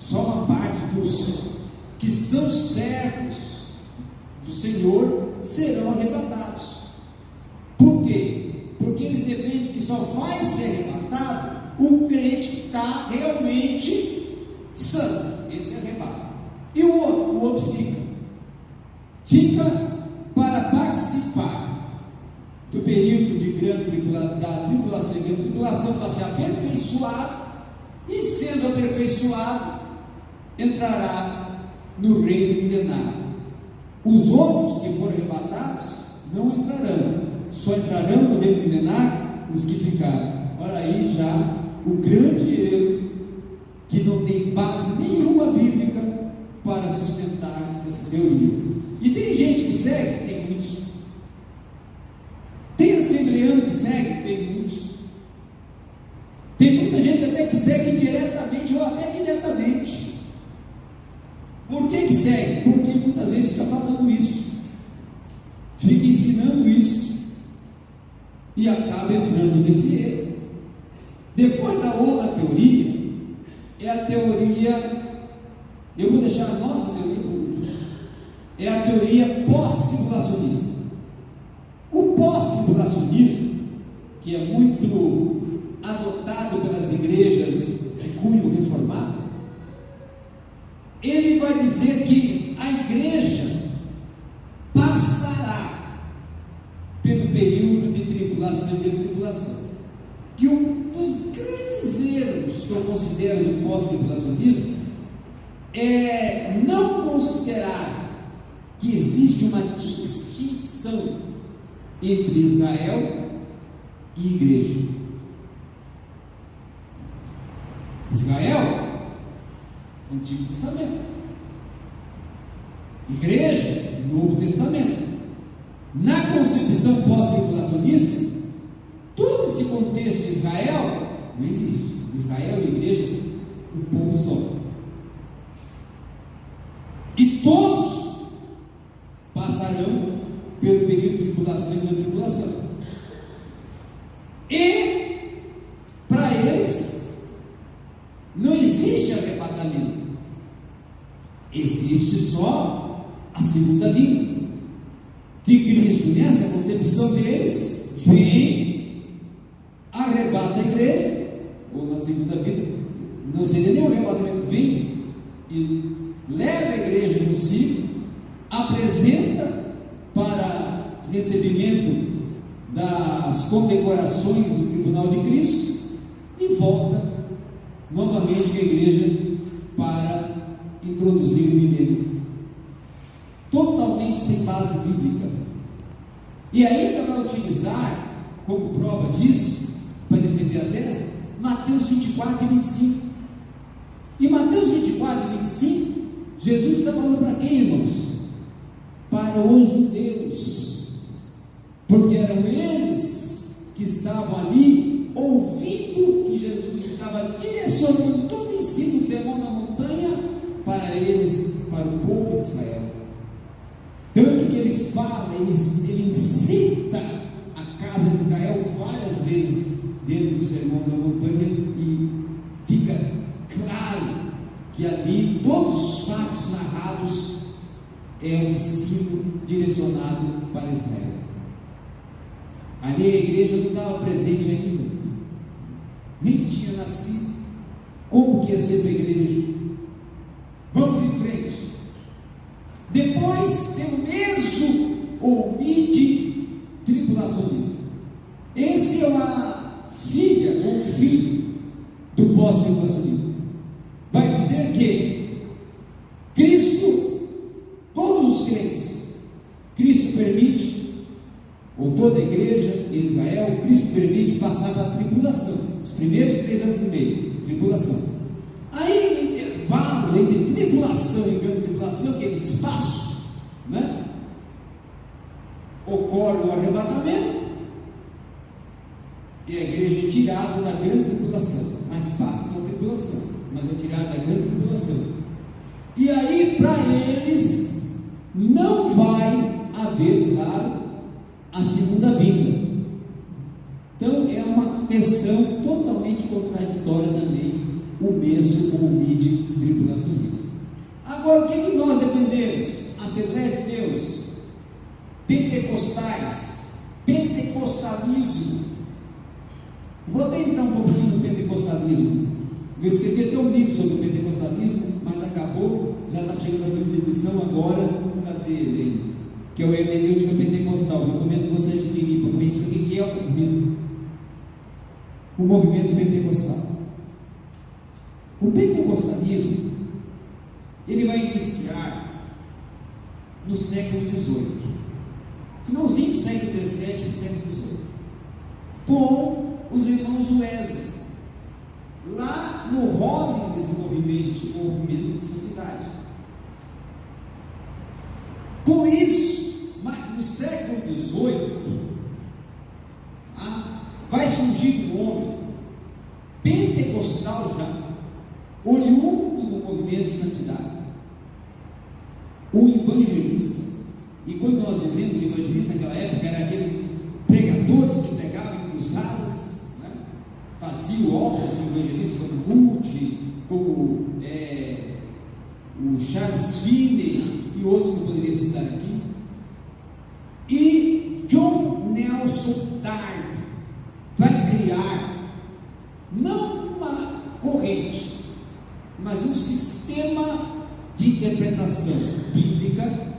Só uma parte dos que são servos do Senhor serão arrebatados. Por quê? Porque eles defendem que só vai ser arrebatado o crente que está realmente santo. Esse é arrebata. E o outro fica para participar do período de grande tribulação, da tribulação, e a tribulação para ser aperfeiçoado, e sendo aperfeiçoado, entrará no reino milenário. Os outros que forem arrebatados não entrarão, só entrarão no reino milenário os que ficaram. Ora aí já o grande erro, que não tem base nenhuma bíblica para sustentar essa teoria. E tem gente que segue, tem muitos. Tem assembleano que segue, tem muitos. Tem muita gente até que segue indiretamente ou até diretamente. Por que segue? Porque muitas vezes fica falando isso, fica ensinando isso, e acaba entrando nesse erro. Depois a outra teoria é a teoria, eu vou deixar a nossa teoria por último, é a teoria pós-tribulacionista. O pós-tribulacionismo, que é muito adotado pelas igrejas de cunho reformado, ele vai dizer que a igreja passará pelo período de tribulação e de tribulação. E um dos grandes erros que eu considero do pós-tribulacionismo é não considerar que existe uma distinção entre Israel e igreja. Israel, Antigo Testamento; igreja, Novo Testamento. Na concepção pós-tribulacionista, todo esse contexto de Israel não existe. Israel e igreja, um povo só. E todos passarão pelo período de tribulação e da tribulação. E para eles não existe arrebatamento, existe só a segunda vinda. Que Cristo, nessa concepção deles, vem, arrebata a igreja, ou na segunda vida, não seria nem o arrebatamento, vem e leva a igreja no ciclo, apresenta para recebimento das condecorações do tribunal de Cristo e volta novamente com a igreja para introduzir o milênio, totalmente sem base bíblica. E ainda vai utilizar como prova disso, para defender a tese, Mateus 24 e 25. Em Mateus 24 e 25, Jesus está falando para quem, irmãos? Para os judeus, porque eram eles que estavam ali ouvindo, e Jesus estava direcionando todo o ensino do Sermão da Montanha para eles, para o povo de Israel. Tanto que ele fala, ele incita a casa de Israel várias vezes dentro do Sermão da Montanha, e fica claro que ali todos os fatos narrados é um ensino direcionado para Israel. Ali a igreja não estava presente ainda, nem tinha nascido. Como que ia ser para a igreja? Vamos em frente. Depois tem o meso ou mid-tribulacionismo. Esse é uma filha ou filho do pós-tribulacionismo. Vai dizer que Cristo, todos os crentes, Cristo permite, ou toda a igreja em Israel, Cristo permite passar da tribulação, os primeiros 3 anos e meio, tribulação. Aí no intervalo entre tribulação e grande tribulação, que é esse espaço, né, ocorre o arrebatamento, e a igreja é tirada da grande tribulação, mas passa pela tribulação, mas é tirada da grande tribulação. E aí, para eles, não vai haver, claro, a segunda vinda. Então, é uma questão totalmente contraditória também o mesmo como mid-tribulacionismo. Agora, o que nós defendemos? Assembleia de Deus, pentecostais, pentecostalismo. Vou até entrar um pouquinho no pentecostalismo. Eu escrevi até um livro sobre o pentecostalismo, mas acabou, já está chegando a segunda edição agora, vou trazer ele, que é o hermenêutica pentecostal. Recomendo você adquirir para conhecer o que é o movimento pentecostal. O pentecostalismo, ele vai iniciar no século XVIII, finalzinho do século XVII e século XVIII, com os irmãos Wesley, lá no Holiness movimento de santidade. Com isso, no século XVIII, vai surgir um homem pentecostal já, oriundo do movimento de santidade, um evangelista. E quando nós dizemos evangelista naquela época, eram aqueles pregadores que pregavam em cruzadas, né? Faziam obras de evangelista como Moody, como o Charles Finney e outros que eu poderia citar aqui. E John Nelson Darby vai criar não uma corrente, mas um sistema de interpretação bíblica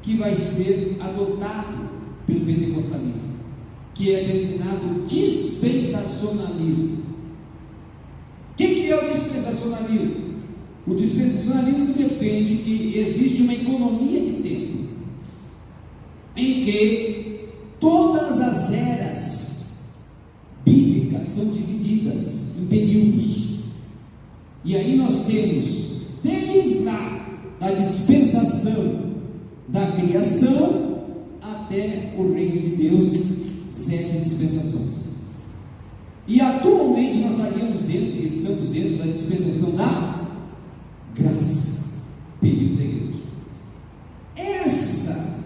que vai ser adotado pelo pentecostalismo, que é denominado dispensacionalismo. O que é o dispensacionalismo? O dispensacionalismo defende que existe uma economia de tempo, em que todas as eras bíblicas são divididas em períodos. E aí nós temos, desde a dispensação da criação até o reino de Deus, 7 dispensações. E atualmente nós estamos dentro da dispensação da graça, período da igreja. Essa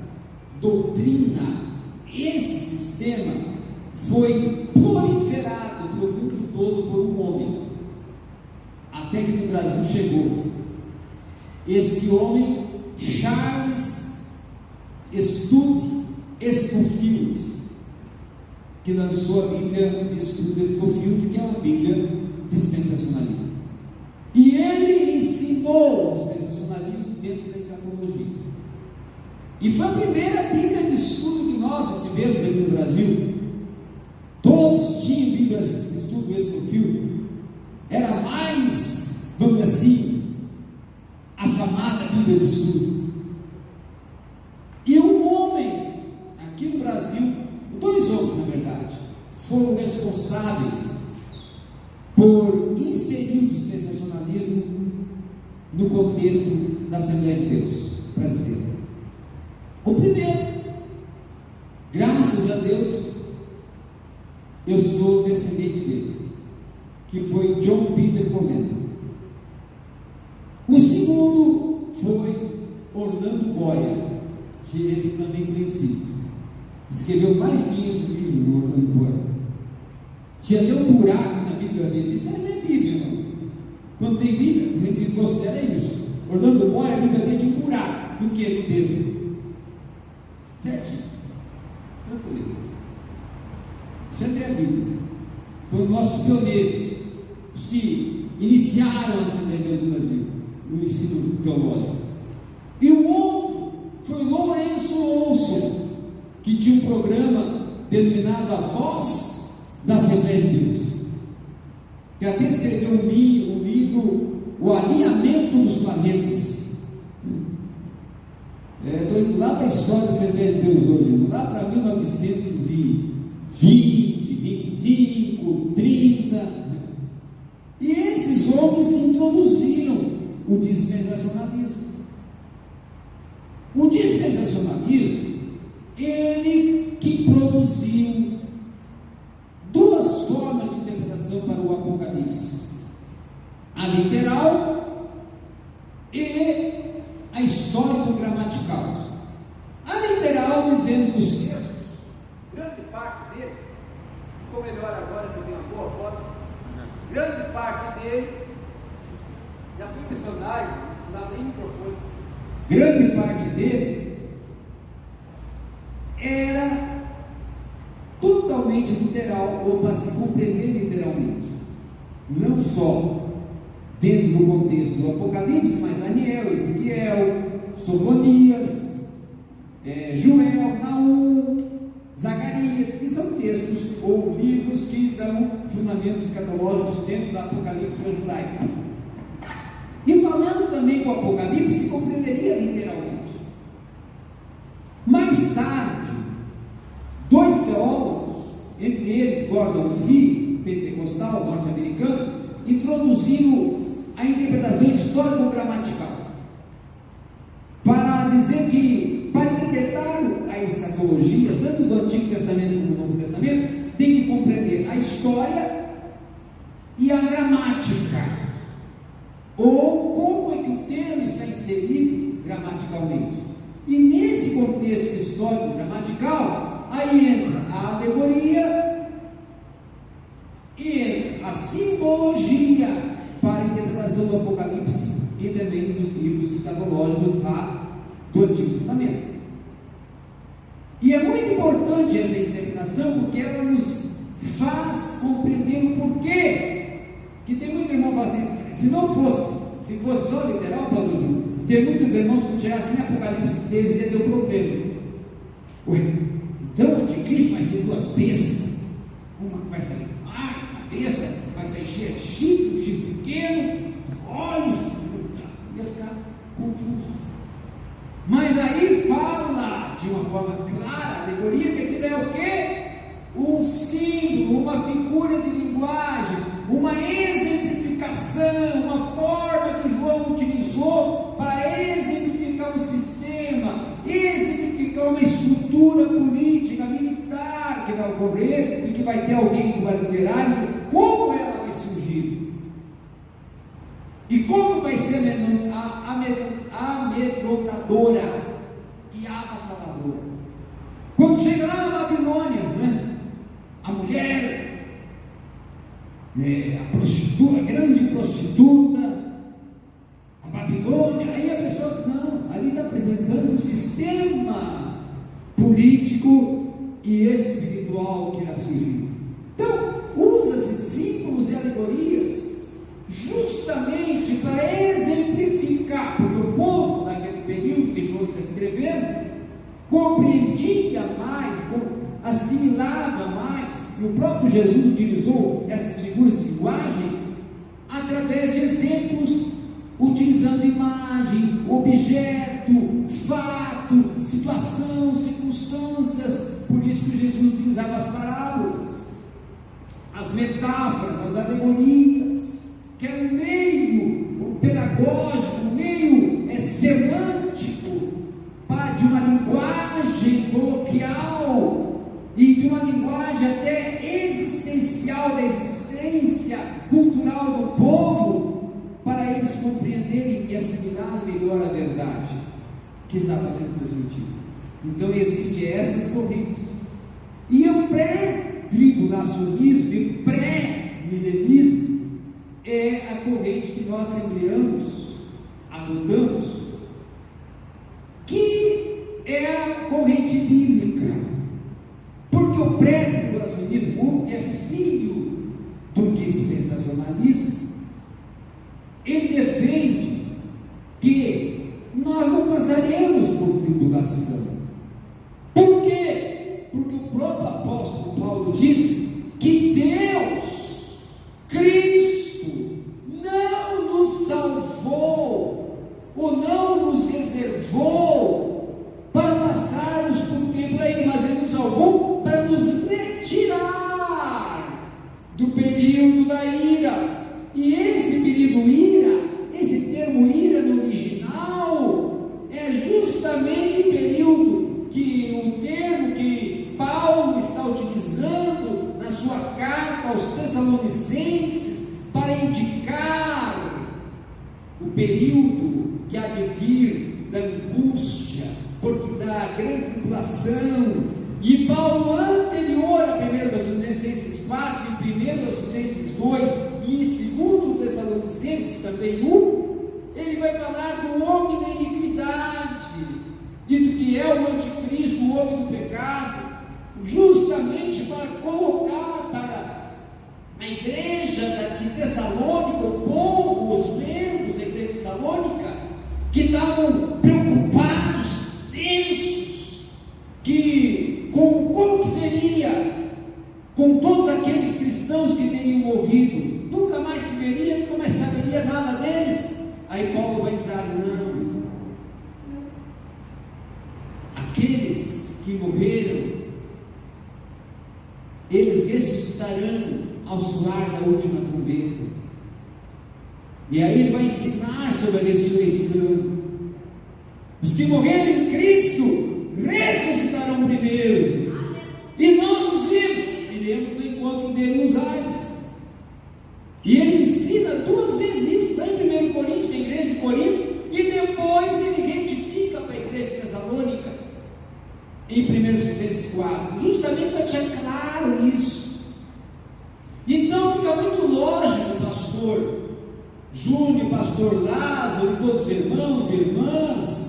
doutrina, esse sistema foi proliferado pelo mundo todo por um homem, até que no Brasil chegou esse homem, Charles Scofield, que lançou a Bíblia de Estudo Scofield, que é uma Bíblia dispensacionalista. E ele ensinou o dispensacionalismo dentro da escatologia. E foi a primeira Bíblia de estudo que nós tivemos aqui no Brasil. Todos tinham Bíblias de estudo Scofield. Era mais, vamos dizer assim, afamada Bíblia de estudo. E um homem, aqui no Brasil, 2 homens na verdade, foram responsáveis por inserir o dispensacionalismo no contexto da Assembleia de Deus brasileira. O primeiro, graças a Deus, eu sou descendente dele, que foi John Peter Coleman. O segundo foi Orlando Boyer, que esse também conheci. Escreveu mais de 500 livros no Orlando Boyer. Tinha até um buraco na Bíblia dele. Isso não é Bíblia, não. Quando tem Bíblia, a gente considera isso. Orlando Boyer, a Bíblia dele tinha um buraco. Do que? Do dedo. Certinho. Tanto livro. Isso é a Bíblia. Foram nossos pioneiros, os que iniciaram a Assembleia do Brasil, no ensino teológico. E o outro foi Lourenço Olson, que tinha um programa denominado A Voz da Assembleia de Deus, que até escreveu um livro, O Alinhamento dos Planetas. Estou indo lá para a história da Assembleia de Deus hoje, lá para 1920, 25, 30. E esses homens introduziram o dispensacionalismo. O dispensacionalismo, ele que produziu 2 formas de interpretação para o Apocalipse: a literal e a histórico-gramatical. A literal, dizendo que os textos, grande parte dele, ficou melhor agora que eu tenho uma boa foto, grande parte dele dicionário, não dá nem microfone. Grande parte dele era totalmente literal, ou para se compreender literalmente, não só dentro do contexto do Apocalipse, mas Daniel, Ezequiel, Sofonias, Joel, Naum, Zacarias, que são textos ou livros que dão fundamentos escatológicos dentro da Apocalipse judaica. E falando também com o Apocalipse, se compreenderia literalmente. Mais tarde, dois teólogos, entre eles Gordon Fee, pentecostal norte-americano, introduziram a interpretação histórico-gramatical para dizer que, para interpretar a escatologia, tanto do Antigo Testamento como do Novo Testamento, tem que compreender a história e a gramática, ou como é que o termo está inserido gramaticalmente. E nesse contexto histórico-gramatical, aí entra a alegoria e entra a simbologia para a interpretação do Apocalipse e também dos livros escatológicos do Antigo Testamento. E é muito importante essa interpretação, porque ela nos faz compreender o porquê. Que tem muito irmão que fala assim, se fosse só literal, pastor Júlio, tem muitos irmãos que chegassem em Apocalipse 13 e deu problema. Ué, então o anticristo vai ser duas bestas, uma que vai sair do mar, a besta vai sair cheia de chifre, um chifre pequeno, olhos, ia ficar confuso. Mas aí fala de uma forma clara, a alegoria, que aquilo é o quê? Um símbolo, uma figura de linguagem, uma exemplificação, uma forma que João utilizou para exemplificar um sistema, exemplificar uma estrutura política, militar que vai ocorrer e que vai ter alguém que vai liderar e como ela vai surgir e como vai ser amedrontadora e avassaladora. Quando chega lá na Babilônia, a mulher, a prostituta, a grande prostituta, a Babilônia, aí a pessoa, não, ali está apresentando um sistema político e espiritual que irá surgir. Então, usa-se símbolos e alegorias justamente para exemplificar, porque o povo naquele período que João está escrevendo compreendia mais, assimilava mais, e o próprio Jesus utilizou essas figuras de linguagem através de exemplos, utilizando imagem, objeto, fato, situação, circunstâncias. Por isso que Jesus utilizava as parábolas, as metáforas, as alegorias, que era um meio pedagógico, um meio semântico de uma linguagem coloquial e de uma linguagem até existencial da existência cultural do povo, para eles compreenderem e assimilarem melhor a verdade que estava sendo transmitida. Então existem essas correntes. E o pré-tribulacionismo e pré-milenismo é a corrente que nós assembleanos adotamos, que é a corrente bíblica, porque o pré-tribulacionismo é filho do dispensacionalismo. Ele defende que nós não passaremos por tribulação. Por quê? Porque o próprio apóstolo Paulo diz que Deus, Cristo, não nos salvou ou não nos reservou para passarmos por um tempo aí, mas Ele nos salvou para nos retirar do período da ira. E esse período ira, esse termo ira no original, é justamente o período o termo que Paulo está utilizando na sua carta aos Tessalonicenses para indicar o período que há de vir da angústia, porque da grande tribulação. E Paulo, anterior a 1 Tessalonicenses 4, em 1 Tessalonicenses 2 e em 2 Tessalonicenses também 1, ele vai falar do homem da iniquidade e do que é o anticristo, o homem do pecado, justamente para colocar para a igreja de Tessalônica, o povo, os membros da igreja de Tessalônica, que estavam preocupados, tensos, como que seria com todos aqueles cristãos que teriam morrido, nunca mais se veria, nunca mais saberia nada deles. Aí Paulo vai entrar, não, aqueles que morreram, eles ressuscitarão ao soar da última trombeta. E aí ele vai ensinar sobre a ressurreição. Os que morreram em Cristo ressuscitarão primeiro, e nós, os vivos, iremos ao encontro dele nos ares. E ele ensina 2 vezes isso, está em 1 Coríntios, na igreja de Corinto, e depois ele retifica para a igreja de Tessalônica, em 1 Tessalonicenses 4, justamente para deixar claro isso. Então fica muito lógico, pastor Júnior, pastor Lázaro, e todos os irmãos e irmãs,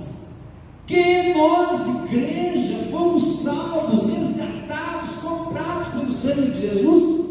que nós, igreja, fomos salvos, resgatados, comprados pelo sangue de Jesus,